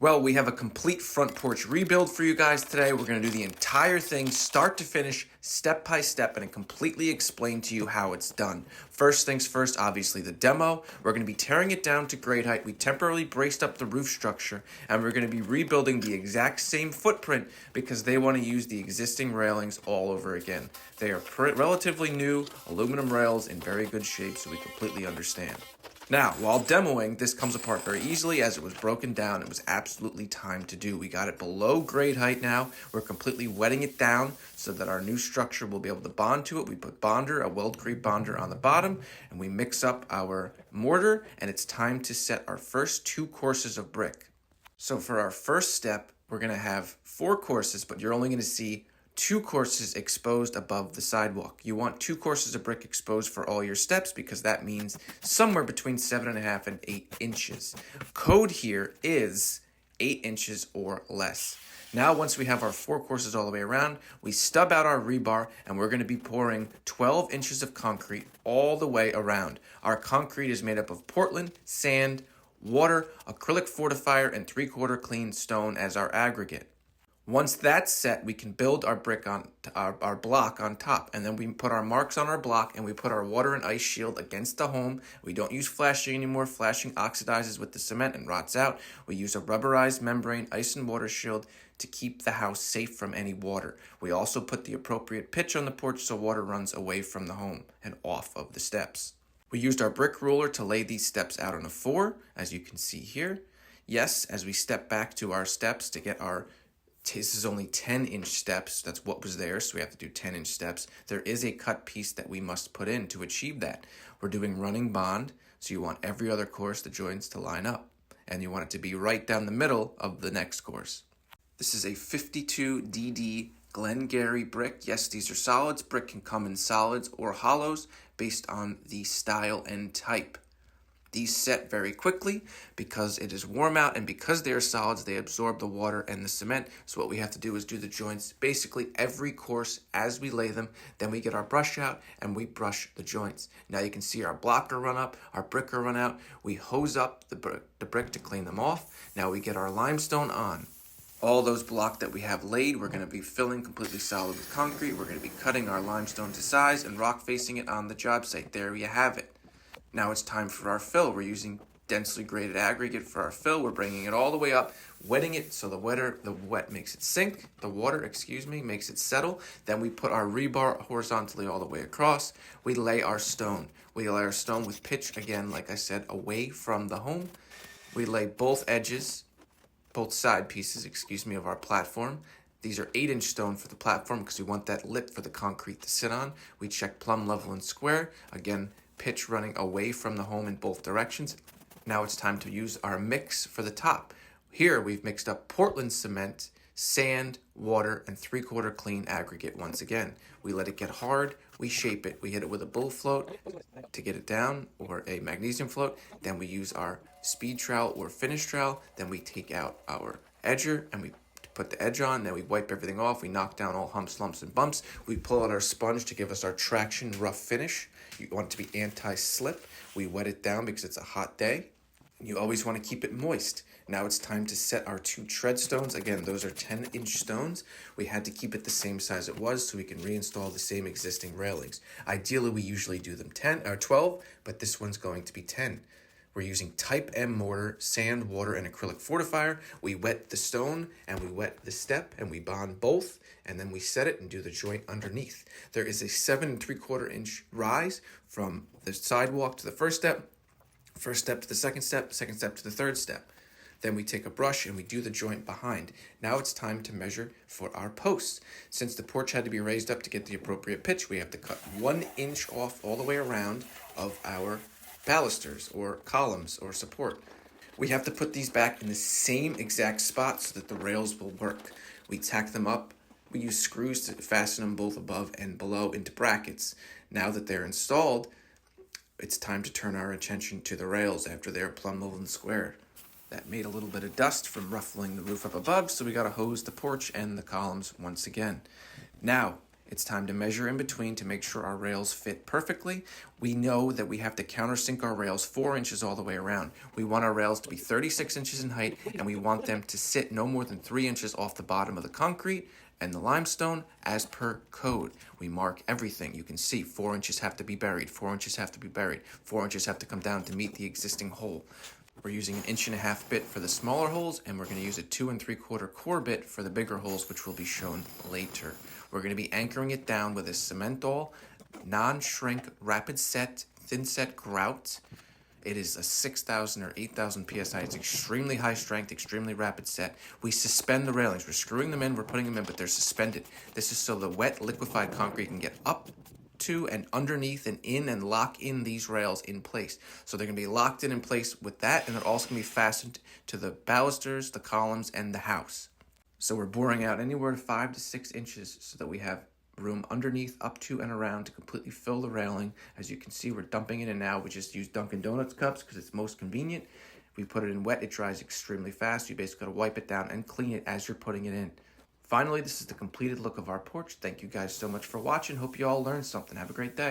Well, we have a complete front porch rebuild for you guys today. We're going to do the entire thing start to finish, step by step, and completely explain to you how it's done. First things first, obviously the demo. We're going to be tearing it down to grade height. We temporarily braced up the roof structure, and we're going to be rebuilding the exact same footprint because they want to use the existing railings all over again. They are relatively new aluminum rails in very good shape, so we completely understand. Now, while demoing, this comes apart very easily as it was broken down. It was absolutely time to do. We got it below grade height now. We're completely wetting it down so that our new structure will be able to bond to it. We put bonder, a weld-creep bonder on the bottom, and we mix up our mortar, and it's time to set our first 2 courses of brick. So for our first step, we're going to have 4 courses, but you're only going to see 2 courses exposed above the sidewalk. You want 2 courses of brick exposed for all your steps because that means somewhere between 7.5 and 8 inches. Code here is 8 inches or less. Now, once we have our 4 courses all the way around, we stub out our rebar and we're going to be pouring 12 inches of concrete all the way around. Our concrete is made up of Portland, sand, water, acrylic fortifier, and 3/4 clean stone as our aggregate. Once that's set, we can build our brick on our block on top, and then we put our marks on our block and we put our water and ice shield against the home. We don't use flashing anymore. Flashing oxidizes with the cement and rots out. We use a rubberized membrane ice and water shield to keep the house safe from any water. We also put the appropriate pitch on the porch so water runs away from the home and off of the steps. We used our brick ruler to lay these steps out on a 4, as you can see here. Yes, as we step back to our steps to get our this is only 10-inch steps. That's what was there, so we have to do 10-inch steps. There is a cut piece that we must put in to achieve that. We're doing running bond, so you want every other course, the joints to line up. And you want it to be right down the middle of the next course. This is a 52DD Glengarry brick. Yes, these are solids. Brick can come in solids or hollows based on the style and type. These set very quickly because it is warm out, and because they are solids, they absorb the water and the cement. So what we have to do is do the joints basically every course as we lay them. Then we get our brush out and we brush the joints. Now you can see our blocker run up, our bricker run out. We hose up the brick to clean them off. Now we get our limestone on. All those block that we have laid, we're going to be filling completely solid with concrete. We're going to be cutting our limestone to size and rock facing it on the job site. There you have it. Now it's time for our fill. We're using densely graded aggregate for our fill. We're bringing it all the way up, wetting it so the wet makes it sink. The water, makes it settle. Then we put our rebar horizontally all the way across. We lay our stone. We lay our stone with pitch, again, like I said, away from the home. We lay both side pieces, of our platform. These are 8-inch stone for the platform because we want that lip for the concrete to sit on. We check plumb, level, and square. Again, pitch running away from the home in both directions. Now it's time to use our mix for the top. Here we've mixed up Portland cement, sand, water, and 3/4 clean aggregate once again. We let it get hard, we shape it, we hit it with a bull float to get it down, or a magnesium float. Then we use our speed trowel or finish trowel. Then we take out our edger and we put the edge on. Then we wipe everything off. We knock down all humps, lumps, and bumps. We pull out our sponge to give us our traction rough finish. You want it to be anti-slip. We wet it down because it's a hot day. You always want to keep it moist. Now it's time to set our 2 tread stones. Again, those are 10-inch stones. We had to keep it the same size it was so we can reinstall the same existing railings. Ideally, we usually do them 10 or 12, but this one's going to be 10. We're using type M mortar, sand, water, and acrylic fortifier. We wet the stone and we wet the step and we bond both, and then we set it and do the joint underneath. There is a 7 3/4 inch rise from the sidewalk to the first step to the second step to the third step. Then we take a brush and we do the joint behind. Now it's time to measure for our posts. Since the porch had to be raised up to get the appropriate pitch, we have to cut 1 inch off all the way around of our balusters or columns or support. We have to put these back in the same exact spot so that the rails will work. We tack them up. We use screws to fasten them both above and below into brackets. Now that they're installed, it's time to turn our attention to the rails after they're plumb, level, and square. That made a little bit of dust from ruffling the roof up above, so we got to hose the porch and the columns once again. Now, It's time to measure in between to make sure our rails fit perfectly. We know that we have to countersink our rails 4 inches all the way around. We want our rails to be 36 inches in height, and we want them to sit no more than 3 inches off the bottom of the concrete and the limestone as per code. We mark everything. You can see 4 inches have to be buried, 4 inches have to be buried, 4 inches have to come down to meet the existing hole. We're using an 1.5-inch bit for the smaller holes, and we're going to use a 2 3/4 core bit for the bigger holes, which will be shown later. We're going to be anchoring it down with a Cementol non-shrink rapid set thin set grout. It is a 6,000 or 8,000 psi. It's extremely high strength, extremely rapid set. We suspend the railings. We're screwing them in, we're putting them in, but they're suspended. This is so the wet liquefied concrete can get up to and underneath and in and lock in these rails in place. So they're going to be locked in place with that, and they're also going to be fastened to the balusters, the columns, and the house. So we're boring out anywhere to 5 to 6 inches so that we have room underneath, up to, and around to completely fill the railing. As you can see, we're dumping it in now. We just use Dunkin' Donuts cups because it's most convenient. We put it in wet, it dries extremely fast. You basically got to wipe it down and clean it as you're putting it in. Finally, this is the completed look of our porch. Thank you guys so much for watching. Hope you all learned something. Have a great day.